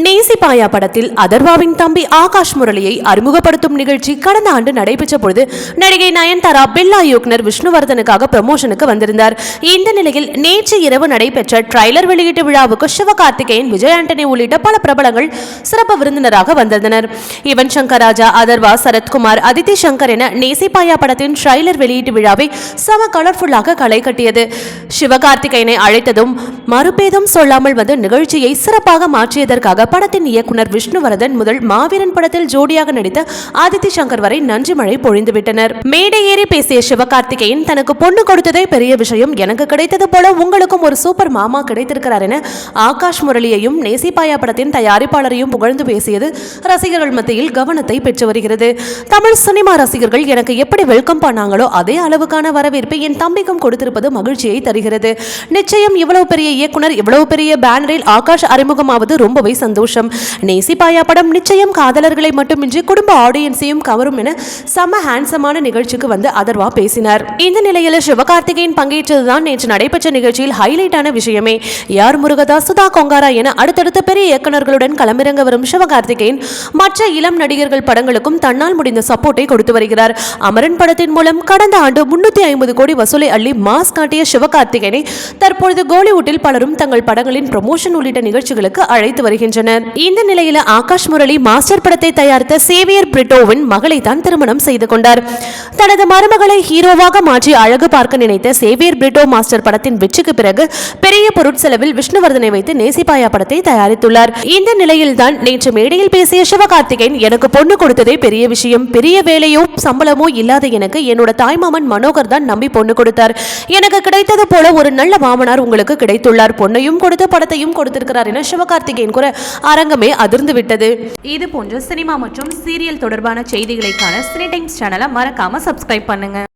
நேசிப்பாயா படத்தில் அதர்வாவின் தம்பி ஆகாஷ் முரளியை அறிமுகப்படுத்தும் நிகழ்ச்சி கடந்த ஆண்டு நடைபெற்ற பொழுது நடிகை நயன்தாரா பில்லா இயக்குனர் விஷ்ணுவர்தனுக்காக ப்ரமோஷனுக்கு வந்திருந்தார். இந்த நிலையில் நேற்று இரவு நடைபெற்ற ட்ரைலர் வெளியீட்டு விழாவுக்கு சிவகார்த்திகேயன், விஜய் ஆண்டனி உள்ளிட்ட பல பிரபலங்கள் சிறப்பு விருந்தினராக வந்திருந்தனர். யுவன் சங்கர் ராஜா, அதர்வா, சரத்குமார், அதித்தி சங்கர் என நேசிப்பாயா படத்தின் ட்ரைலர் வெளியீட்டு விழாவை செம கலர்ஃபுல்லாக களை கட்டியது. சிவகார்த்திகேயனை அழைத்ததும் மறுபேதும் சொல்லாமல் வந்து நிகழ்ச்சியை சிறப்பாக மாற்றியதற்காக படத்தின் இயக்குனர் விஷ்ணுவர்தன் முதல் மாவீரன் படத்தில் ஜோடியாக நடித்த ஆதித்தி சங்கர் வரை நன்றி மழை பொழிந்துவிட்டனர். மேடை ஏறி பேசிய சிவகார்த்திகேயன், தனக்கு பொண்ணு கொடுத்ததே பெரிய விஷயம், எனக்கு கிடைத்தது போல உங்களுக்கும் ஒரு சூப்பர் மாமா கிடைத்திருக்கிறார் என ஆகாஷ் முரளியையும் நேசிப்பாயா படத்தின் தயாரிப்பாளரையும் புகழ்ந்து பேசியது ரசிகர்கள் மத்தியில் கவனத்தை பெற்று வருகிறது. தமிழ் சினிமா ரசிகர்கள் எனக்கு எப்படி வெல்கம் பண்ணாங்களோ அதே அளவுக்கான வரவேற்பை என் தம்பிக்கும் கொடுத்திருப்பது மகிழ்ச்சியை தருகிறது. நிச்சயம் இவ்வளவு பெரிய இயக்குனர், இவ்வளவு பெரிய பேனரில் ஆகாஷ் அறிமுகமாவது ரொம்பவே சந்தோஷம். நேசிப்பாயா படம் நிச்சயம் காதலர்களை மட்டுமின்றி குடும்ப ஆடியன்ஸையும் கவரும் என செம ஹேண்ட்ஸமான நிகழ்ச்சிக்கு வந்து அதர்வா பேசினார். இந்த நிலையில் சிவகார்த்திகேயன் பங்கேற்றதுதான் நேற்று நடைபெற்ற நிகழ்ச்சியில் ஹைலைட்டான விஷயமே. யார் முருகதாஸ், சுதா கொங்காரா என அடுத்தடுத்த பெரிய இயக்குநர்களுடன் களமிறங்க வரும் சிவகார்த்திகேயன் மற்ற இளம் நடிகர்கள் படங்களுக்கும் தன்னால் முடிந்த சப்போர்ட்டை கொடுத்து வருகிறார். அமரன் படத்தின் மூலம் கடந்த ஆண்டு 350 கோடி வசூலை அள்ளி மாஸ் காட்டிய சிவகார்த்திகேயனை தற்பொழுது கோலிவுட்டில் பலரும் தங்கள் படங்களின் ப்ரமோஷன் உள்ளிட்ட நிகழ்ச்சிகளுக்கு அழைத்து வருகின்றனர். இந்த நிலையில் ஆகாஷ் முரளி மாஸ்டர் படத்தை தயாரித்த சேவியர் பிரிட்டோவின் மகளை தான் திருமணம் செய்து கொண்டார். தனது மருமகளை ஹீரோவாக மாற்றி அழகு பார்க்க நினைத்த சேவியர் பிரிட்டோ மாஸ்டர் படத்தின் வெற்றிக்கு பிறகு பெரிய பொருட்செலவில் விஷ்ணுவர்தனை வைத்து நேசிப்பாயா படத்தை தயாரித்துள்ளார். இந்த நிலையில் தான் நேற்று மேடையில் பேசிய சிவகார்த்திகேயன், எனக்கு பொண்ணு கொடுத்ததே பெரிய விஷயம், பெரிய வேலையோ சம்பளமோ இல்லாத எனக்கு என்னோட தாய்மாமன் மனோகர் தான் நம்பி பொண்ணு கொடுத்தார். எனக்கு கிடைத்தது போல ஒரு நல்ல மாமனார் உங்களுக்கு கிடைத்துள்ளார், பொண்ணையும் கொடுத்து படத்தையும் கொடுத்திருக்கிறார் என சிவகார்த்திகேயன் கூற அரங்கமே அதிர்ந்து விட்டது. இது போன்ற சினிமா மற்றும் சீரியல் தொடர்பான செய்திகளை காண சினி டைம்ஸ் சேனலை மறக்காம சப்ஸ்கிரைப் பண்ணுங்க.